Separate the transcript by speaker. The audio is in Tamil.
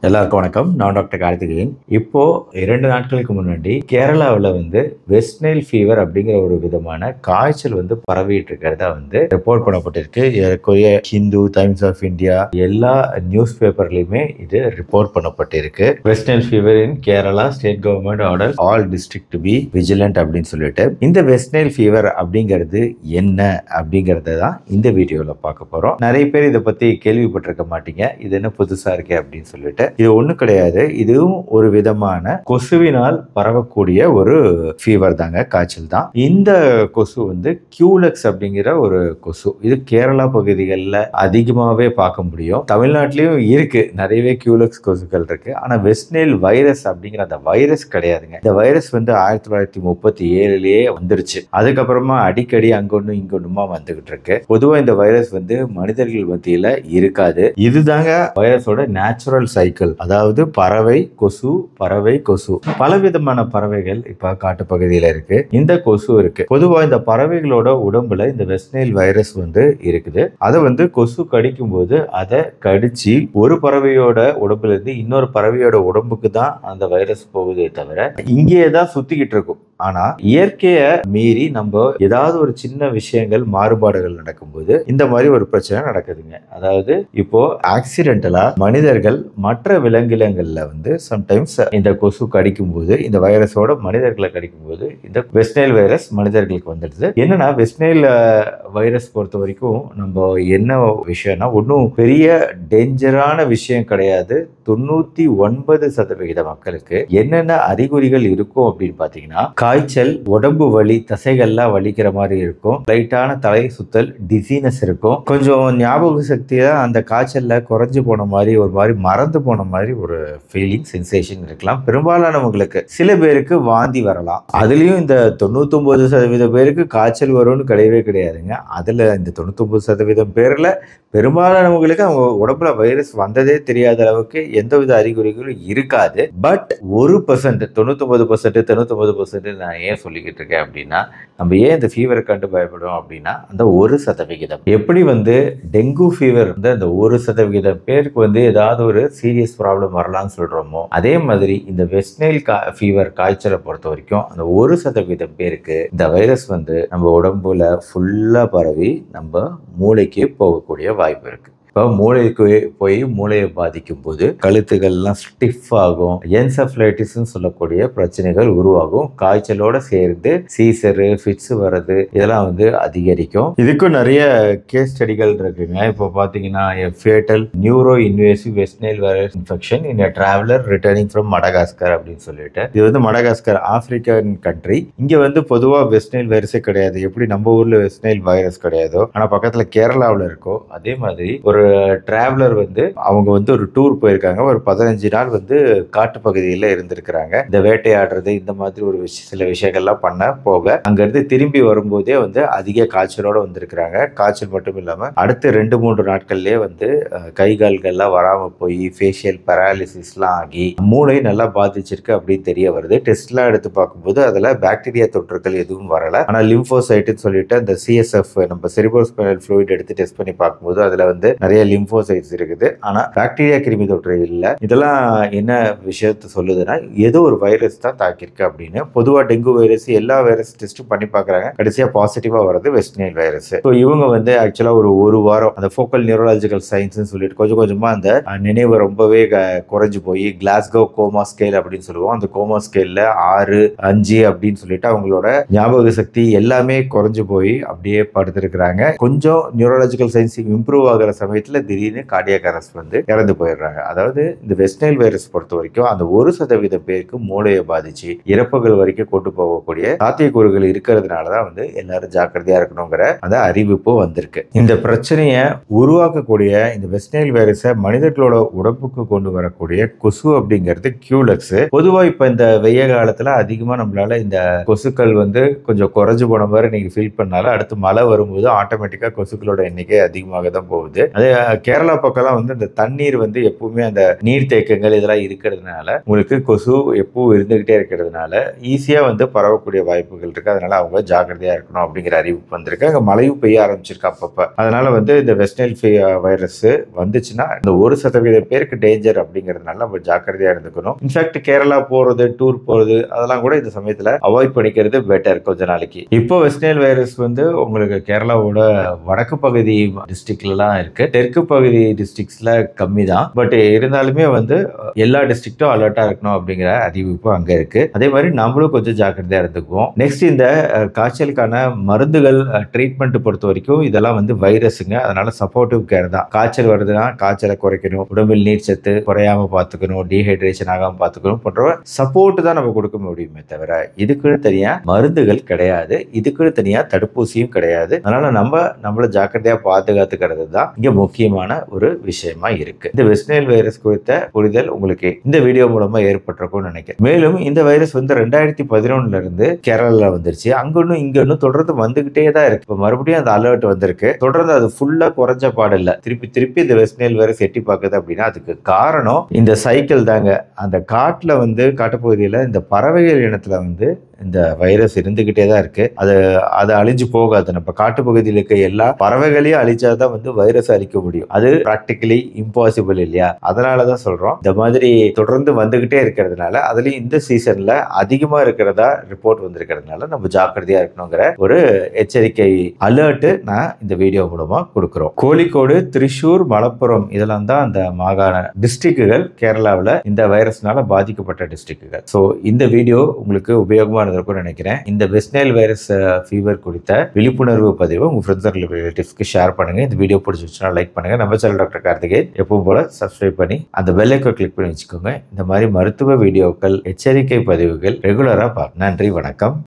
Speaker 1: எல்லாருக்கும் வணக்கம். நான் டாக்டர் கார்த்திகேயன். இப்போ 2 நாட்களுக்கு முன்னாடி கேரளாவில் வெஸ்ட் நைல் ஃபீவர் அப்படிங்கிற ஒரு விதமான காய்ச்சல் பரவிட்டு இருக்கிறதா ரிப்போர்ட் பண்ணப்பட்டிருக்கு. ஏறக்குறைய ஹிந்து, டைம்ஸ் ஆஃப் இந்தியா எல்லா நியூஸ் பேப்பர்லயுமே இது ரிப்போர்ட் பண்ணப்பட்டிருக்கு. West Nile fever in Kerala, state government order all district to be vigilant அப்படின்னு சொல்லிட்டு, இந்த வெஸ்ட் நைல் ஃபீவர் அப்படிங்கிறது என்ன அப்படிங்கறத தான் இந்த வீடியோல பார்க்க போறோம். நிறைய பேர் இதை பத்தி கேள்விப்பட்டிருக்க மாட்டீங்க. இது என்ன புதுசா இருக்கே அப்படின்னு சொல்லிட்டு. இது ஒண்ணும் கிடையாது. இதுவும் ஒரு விதமான கொசுவினால் பரவக்கூடிய ஒரு ஃபீவர் தாங்க, காய்ச்சல் தான். இந்த கொசு கியூலெக்ஸ் அப்படிங்கிற ஒரு கொசு. இது கேரளா பகுதிகளில் அதிகமாகவே பார்க்க முடியும். தமிழ்நாட்டிலையும் இருக்கு, நிறையவே கியூலெக்ஸ் கொசுக்கள் இருக்கு. ஆனா வெஸ்ட் நைல் வைரஸ் அப்படிங்கிற அந்த வைரஸ் கிடையாதுங்க. இந்த வைரஸ் 1937லயே வந்துருச்சு. அதுக்கப்புறமா அடிக்கடி அங்கொன்னும் இங்கொன்னுமா வந்துகிட்டு இருக்கு. பொதுவா இந்த வைரஸ் மனிதர்கள் மத்தியில இருக்காது. இதுதாங்க வைரஸோட நேச்சுரல் சைக்கிள். அதாவது பறவை கொசு, பறவை கொசு. பலவிதமான பறவைகள் இப்ப காட்டு பகுதியில இருக்கு. இந்த கொசு இருக்கு. பொதுவா இந்த பறவைகளோட உடம்புல இந்த வெஸ்ட் நைல் வைரஸ் இருக்குது. அதை கொசு கடிக்கும் போது அதை கடிச்சு ஒரு பறவையோட உடம்புல இருந்து இன்னொரு பறவையோட உடம்புக்கு தான் அந்த வைரஸ் போகுதே தவிர இங்கேயே தான் சுத்திக்கிட்டு இருக்கும். ஆனா இயற்கைய மீறி நம்ம ஏதாவது ஒரு சின்ன விஷயங்கள், மாறுபாடுகள் நடக்கும்போது இந்த மாதிரி ஒரு பிரச்சனை நடக்குதுங்க. அதாவது இப்போ ஆக்சிடென்டலா மனிதர்கள் மற்ற விலங்கினங்கள்ல சம்டைம்ஸ் இந்த கொசு கடிக்கும் போது, இந்த வைரஸோட மனிதர்களை கடிக்கும் போது இந்த வெஸ்ட் நைல் வைரஸ் மனிதர்களுக்கு வந்துடுது. என்னன்னா வெஸ்ட் நைல் வைரஸ் பொறுத்த வரைக்கும் நம்ம என்ன விஷயம்னா, ஒன்றும் பெரிய டேஞ்சரான விஷயம் கிடையாது. 99% மக்களுக்கு என்னென்ன அறிகுறிகள் இருக்கும் அப்படின்னு பாத்தீங்கன்னா, காய்ச்சல், உடம்பு வலி, தசைகள்லாம் வலிக்கிற மாதிரி இருக்கும், லைட்டான தலை சுத்தல், டிசீனஸ் இருக்கும், கொஞ்சம் ஞாபக சக்தியா அந்த காய்ச்சல்ல குறைஞ்சு போன மாதிரி, ஒரு மாதிரி மறந்து போன மாதிரி ஒரு ஃபீலிங், சென்சேஷன் இருக்கலாம் பெரும்பாலானவங்களுக்கு. சில பேருக்கு வாந்தி வரலாம். அதுலயும் இந்த 99% பேருக்கு காய்ச்சல் வரும்னு கிடையவே கிடையாதுங்க. அதுல இந்த 99% பேர்ல பெரும்பாலானவங்களுக்கு அவங்க உடம்புல வைரஸ் வந்ததே தெரியாத அளவுக்கு எந்தவித அறிகுறிகளும் இருக்காது. பட் 1%, 99% நான் ஏன் சொல்லிக்கிட்டு இருக்கேன் அப்படின்னா, நம்ம ஏன் இந்த ஃபீவரை கண்டு பயப்படுவோம் அப்படின்னா, அந்த 1% எப்படி டெங்கு ஃபீவர் அந்த 1% பேருக்கு ஏதாவது ஒரு சீரியஸ் ப்ராப்ளம் வரலாம்னு சொல்றோமோ, அதே மாதிரி இந்த வெஸ்ட் நைல் ஃபீவர் காய்ச்சலை பொறுத்த வரைக்கும் அந்த 1% பேருக்கு இந்த வைரஸ் நம்ம உடம்புல ஃபுல்லா பரவி நம்ம மூளைக்கு போகக்கூடிய வாய்ப்பு இருக்கு. இப்போ மூளைக்கு போய் மூளையை பாதிக்கும் போது கழுத்துகள்லாம் ஸ்டிஃப் ஆகும், என்செஃபலைட்டிஸ்ன்னு சொல்லக்கூடிய பிரச்சனைகள் உருவாகும். காய்ச்சலோட சேர்ந்து சீசரு, ஃபிட்ஸ் வர்றது இதெல்லாம் அதிகரிக்கும். இதுக்கும் நிறைய கேஸ் ஸ்டடிகள் இருக்குங்க. இப்போ பார்த்தீங்கன்னா fatal neuro invasive west Nile virus infection in a traveller returning from Madagascar அப்படின்னு சொல்லிட்டு, இது மடகாஸ்கர் ஆப்பிரிக்கன் கண்ட்ரி. இங்க பொதுவாக வெஸ்ட் நைல் வைரஸே கிடையாது. எப்படி நம்ம ஊர்ல வெஸ்ட் நைல் வைரஸ் கிடையாதோ, ஆனா பக்கத்துல கேரளாவில் இருக்கோ அதே மாதிரி ஒரு டிராவலர் அவங்க ஒரு டூர் போயிருக்காங்க. ஒரு 15 நாள் காட்டு பகுதியில் இருந்திருக்கிறாங்க. இந்த வேட்டையாடுறது இந்த மாதிரி ஒரு சில விஷயங்கள்லாம் பண்ண போக அங்க இருந்து திரும்பி வரும்போதே அதிக காய்ச்சலோட வந்திருக்கிறாங்க. காய்ச்சல் மட்டும் இல்லாம அடுத்த 2-3 நாட்கள்லயே கை கால்கள்லாம் வராம போய் ஃபேஷியல் பேராலிசிஸ்லாம் ஆகி மூளை நல்லா பாதிச்சிருக்கு அப்படின்னு தெரிய வருது. டெஸ்ட்லாம் எடுத்து பார்க்கும்போது அதுல பாக்டீரியா தொற்றுகள் எதுவும் வரல. ஆனா லிம்போசைட்னு சொல்லிட்டு அந்த CSF, நம்ம செரிப்ரோஸ்பைனல் ஃப்ளூயிட் எடுத்து டெஸ்ட் பண்ணி பார்க்கும்போது அதுல நிறைய லிம்போசைட்ஸ் இருக்குது. ஆனா பாக்டீரியா கிருமி தொற்று இல்ல. இதெல்லாம் என்ன விஷயத்தை சொல்லுதுன்னா, ஏதோ ஒரு வைரஸ் தான் தாக்கிருக்கு அப்படின்னு. பொதுவா டெங்கு வைரஸ் எல்லா வைரஸ் டெஸ்டும் பண்ணி பார்க்கறாங்க. கடைசியா பாசிட்டிவா வருது வெஸ்ட் நைல் வைரஸ். இவங்க ஆக்சுவலா ஒரு வாரம் அந்த ஃபோக்கல் நியூரலாஜிக்கல் சயின்ஸ்னு சொல்லிட்டு கொஞ்சம் கொஞ்சமா அந்த நினைவு ரொம்பவே குறைஞ்சு போய் கிளாஸ்கோ கோமா ஸ்கேல் அப்படின்னு சொல்லுவோம். அந்த கோமா ஸ்கேல்ல 6, 5 அப்படின்னு சொல்லிட்டு அவங்களோட ஞாபக சக்தி எல்லாமே குறைஞ்சு போய் அப்படியே படுத்திருக்கிறாங்க. கொஞ்சம் நியூரலாஜிக்கல் சயின்ஸ் இம்ப்ரூவ் ஆகிற சமயத்துல திடீர்னு கார்டியாக் அரெஸ்ட் இறந்து போயிடுறாங்க. அதாவது இந்த வெஸ்ட் நைல் வைரஸ் பொறுத்த வரைக்கும் அந்த 1% பேருக்கு மூளையை பாதிச்சு இறப்புகள் வரைக்கும் கொண்டு போகக்கூடிய சாத்தியக்கூறுகள் இருக்கிறதுனாலதான் எல்லாரும் ஜாக்கிரதையா இருக்கணுங்கிற அந்த அறிவிப்பு வந்திருக்கு. இந்த பிரச்சனையை உருவாக்கக்கூடிய இந்த வெஸ்ட் நைல் வைரஸை மனிதர்களோட உடம்புக்கு கொண்டு வரக்கூடிய கொசு அப்படிங்கிறது கியூலெக்ஸ். பொதுவா இப்ப இந்த வெய்ய காலத்துல அதிகமா நம்மளால இந்த கொசுக்கள் கொஞ்சம் குறைஞ்சு போன மாதிரி நீங்க ஃபீல் பண்ணாலும் அடுத்து மழை வரும்போது ஆட்டோமேட்டிக்கா கொசுக்களோட எண்ணிக்கை அதிகமாக தான் போகுது. அதே கேரளா பக்கம்லாம் வந்து இந்த தண்ணீர் வந்து எப்பவுமே அந்த நீர்த்தேக்கங்கள் இதெல்லாம் இருக்கிறதுனால உங்களுக்கு கொசு எப்பவும் இருந்துகிட்டே இருக்கிறதுனால ஈஸியா வந்து பரவக்கூடிய வாய்ப்புகள் இருக்கு. அதனால அவங்க ஜாக்கிரதையா இருக்கணும் அப்படிங்கிற அறிவிப்பு வந்திருக்கு. அங்க மழையும் பெய்ய ஆரம்பிச்சிருக்கு அப்பப்ப. அதனால வந்து இந்த வெஸ்ட் நைல் வைரஸ் வந்துச்சுன்னா இந்த 1% பேருக்கு டேஞ்சர் அப்படிங்கிறதுனால நம்ம ஜாக்கிரதையா இருந்துக்கணும். இன்ஃபேக்ட் கேரளா போறது, டூர் போறது அதெல்லாம் கூட இந்த சமயத்துல அவாய்ட் பண்ணிக்கிறது பெட்டர் கொஞ்ச நாளைக்கு. இப்போ வெஸ்ட் நைல் வைரஸ் வந்து உங்களுக்கு கேரளாவோட வடக்கு பகுதி டிஸ்ட்ரிக்ட்லாம் இருக்கு. தெற்கு பகுதி டிஸ்ட்ரிக்ட்ஸ்ல கம்மி தான். பட் இருந்தாலுமே வந்து எல்லா டிஸ்ட்ரிக்டும் அலர்ட்டா இருக்கணும் அப்படிங்கிற அறிவிப்பு அங்க இருக்கு. அதே மாதிரி நம்மளும் கொஞ்சம் ஜாக்கிரதையா இருந்துக்குவோம். நெக்ஸ்ட் இந்த காய்ச்சலுக்கான மருந்துகள் ட்ரீட்மெண்ட் பொறுத்த வரைக்கும் இதெல்லாம் வந்து வைரஸுங்க. அதனால சப்போர்ட்டிவ் கேர் தான். காய்ச்சல் வருதுன்னா காய்ச்சலை குறைக்கணும், உடம்பில் நீர் சத்து குறையாம பார்த்துக்கணும், டீஹைட்ரேஷன் ஆகாம பார்த்துக்கணும் போன்ற சப்போர்ட் தான் நம்ம கொடுக்க முடியுமே தவிர இதுக்குன்னு தனியா மருந்துகள் கிடையாது, இதுக்குன்னு தனியா தடுப்பூசியும் கிடையாது. அதனால நம்மள ஜாக்கிரதையா பாதுகாத்துக்கிறது தான் இங்க முக்கியமான ஒரு விஷயமா இருக்கு. இந்த வெஸ்ட் நைல் வைரஸ் குறித்த புரிதல் உங்களுக்கு இந்த வீடியோ மூலமா ஏற்பட்டிருக்கும்னு நினைக்கிறேன். மேலும் இந்த வைரஸ் வந்து 2011 இருந்து கேரளால வந்துருச்சு. அங்கொன்னும் இங்கொன்னும் தொடர்ந்து வந்துகிட்டே தான் இருக்கு. இப்போ மறுபடியும் அந்த அலர்ட் வந்திருக்கு. தொடர்ந்து அது ஃபுல்லா குறைஞ்ச பாடு இல்ல. திருப்பி இந்த வெஸ்ட் நைல் வைரஸ் எட்டி பார்க்குது அப்படின்னா அதுக்கு காரணம் இந்த சைக்கிள் தாங்க. அந்த காட்டுல வந்து காட்டுப்பகுதியில இந்த பறவைகள் இனத்துல வந்து இந்த வைரஸ் இருந்துகிட்டே தான் இருக்கு. அது அழிஞ்சு போகாது. நம்ம காட்டுப்பகுதியில் இருக்க எல்லா பறவைகளையும் அழிச்சாதான் வந்து வைரஸ் அழிக்க முடியும். அது பிராக்டிகலி இம்பாசிபிள் இல்லையா? அதனாலதான் சொல்றோம் இந்த மாதிரி தொடர்ந்து வந்துகிட்டே இருக்கிறதுனால அதுலயும் இந்த சீசன்ல அதிகமா இருக்கிறதா ரிப்போர்ட் வந்திருக்கிறதுனால நம்ம ஜாக்கிரதையா இருக்கணுங்கிற ஒரு எச்சரிக்கை அலர்ட் நான் இந்த வீடியோ மூலமா கொடுக்கிறோம். கோழிக்கோடு, திரிசூர், மலப்புரம் இதெல்லாம் தான் அந்த மாகாண டிஸ்ட்ரிக்ட்கள் கேரளாவில் இந்த வைரஸ்னால பாதிக்கப்பட்ட டிஸ்ட்ரிக்ட்கள். ஸோ இந்த வீடியோ உங்களுக்கு உபயோகமா இருக்கும் நினைக்கிறேன். இந்த வெஸ்ட் நைல் வைரஸ் ஃபீவர் குறித்த விழிப்புணர்வு பதிவு உங்க ஃப்ரெண்ட்ஸ் அண்ட் ரிலேட்டிவ்ஸ்க்கு ஷேர் பண்ணுங்க. இந்த வீடியோ பிடிச்சிருச்சுன்னா லைக் பண்ணுங்க. நம்ம சேனல் டாக்டர் கார்த்திகேயன் எப்பவும் போல சப்ஸ்கிரைப் பண்ணி அந்த பெல் ஐகானை கிளிக் பண்ணி வச்சுக்கோங்க. இந்த மாதிரி மருத்துவ வீடியோக்கள், எச்சரிக்கை பதிவுகள் ரெகுலரா பார்க்க. நன்றி, வணக்கம்.